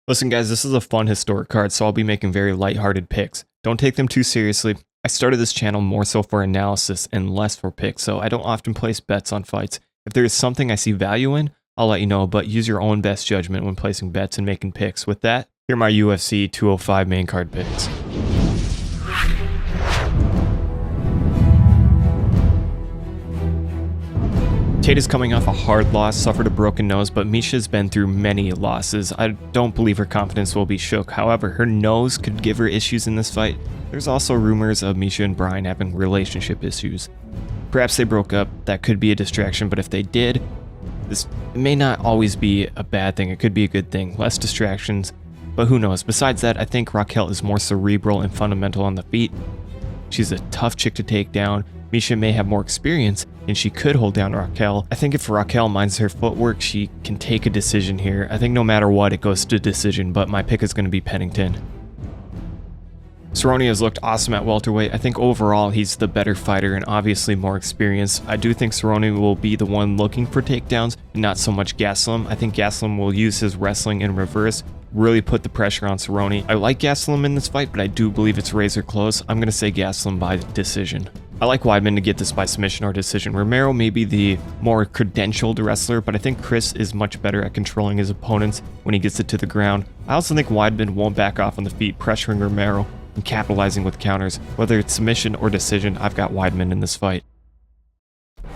Listen guys, this is a fun historic card, so I'll be making very lighthearted picks. Don't take them too seriously. I started this channel more so for analysis and less for picks, so I don't often place bets on fights. If there is something I see value in, I'll let you know, but use your own best judgment when placing bets and making picks. With that, here are my UFC 205 main card picks. Tate is coming off a hard loss, suffered a broken nose, but Misha's been through many losses. I don't believe her confidence will be shook. However, her nose could give her issues in this fight. There's also rumors of Misha and Brian having relationship issues. Perhaps they broke up. That could be a distraction, but if they did, this may not always be a bad thing. It could be a good thing. Less distractions, but who knows? Besides that, I think Raquel is more cerebral and fundamental on the feet. She's a tough chick to take down. Misha may have more experience, and she could hold down Raquel. I think if Raquel minds her footwork, she can take a decision here. I think no matter what, it goes to decision, but my pick is going to be Pennington. Cerrone has looked awesome at welterweight. I think overall he's the better fighter and obviously more experienced. I do think Cerrone will be the one looking for takedowns and not so much Gastelum. I think Gastelum will use his wrestling in reverse, really put the pressure on Cerrone. I like Gastelum in this fight, but I do believe it's razor close. I'm going to say Gastelum by decision. I like Weidman to get this by submission or decision. Romero may be the more credentialed wrestler, but I think Chris is much better at controlling his opponents when he gets it to the ground. I also think Weidman won't back off on the feet, pressuring Romero and capitalizing with counters. Whether it's submission or decision, I've got Weidman in this fight.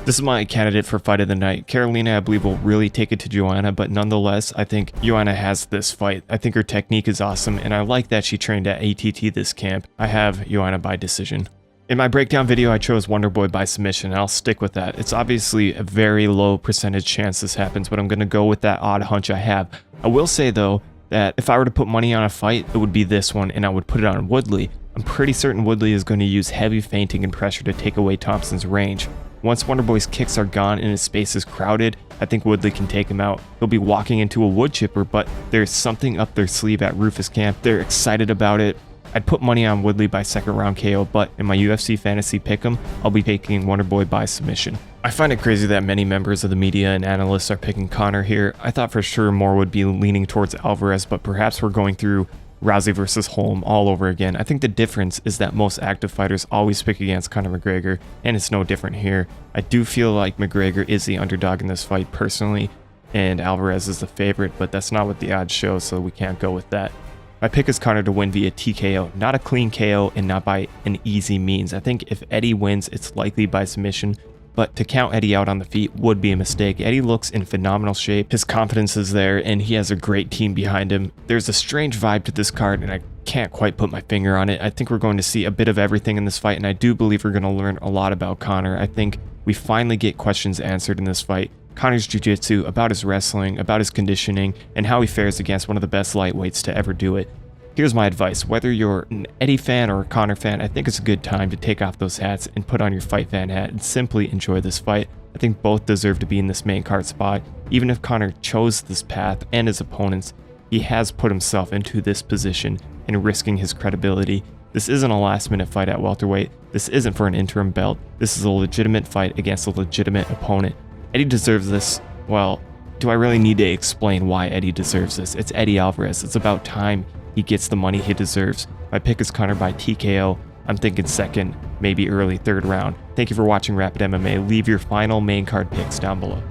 This is my candidate for fight of the night. Carolina, I believe, will really take it to Joanna, but nonetheless, I think Joanna has this fight. I think her technique is awesome, and I like that she trained at ATT this camp. I have Joanna by decision. In my breakdown video, I chose Wonderboy by submission, and I'll stick with that. It's obviously a very low percentage chance this happens, but I'm going to go with that odd hunch I have. I will say, though, that if I were to put money on a fight, it would be this one, and I would put it on Woodley. I'm pretty certain Woodley is going to use heavy feinting and pressure to take away Thompson's range. Once Wonderboy's kicks are gone and his space is crowded, I think Woodley can take him out. He'll be walking into a wood chipper, but there's something up their sleeve at Rufus camp. They're excited about it. I'd put money on Woodley by second round KO, but in my UFC fantasy pick'em, I'll be taking Wonderboy by submission. I find it crazy that many members of the media and analysts are picking Conor here. I thought for sure more would be leaning towards Alvarez, but perhaps we're going through Rousey versus Holm all over again. I think the difference is that most active fighters always pick against Conor McGregor, and it's no different here. I do feel like McGregor is the underdog in this fight personally, and Alvarez is the favorite, but that's not what the odds show, so we can't go with that. My pick is Conor to win via TKO, not a clean KO and not by an easy means. I think if Eddie wins, it's likely by submission, but to count Eddie out on the feet would be a mistake. Eddie looks in phenomenal shape, his confidence is there, and he has a great team behind him. There's a strange vibe to this card, and I can't quite put my finger on it. I think we're going to see a bit of everything in this fight, and I do believe we're going to learn a lot about Conor. I think we finally get questions answered in this fight. Conor's jiu-jitsu, about his wrestling, about his conditioning, and how he fares against one of the best lightweights to ever do it. Here's my advice. Whether you're an Eddie fan or a Conor fan, I think it's a good time to take off those hats and put on your fight fan hat and simply enjoy this fight. I think both deserve to be in this main card spot. Even if Conor chose this path and his opponents, he has put himself into this position and risking his credibility. This isn't a last-minute fight at welterweight. This isn't for an interim belt. This is a legitimate fight against a legitimate opponent. Eddie deserves this. Well, do I really need to explain why Eddie deserves this? It's Eddie Alvarez. It's about time he gets the money he deserves. My pick is Conor by TKO. I'm thinking second, maybe early third round. Thank you for watching Rapid MMA. Leave your final main card picks down below.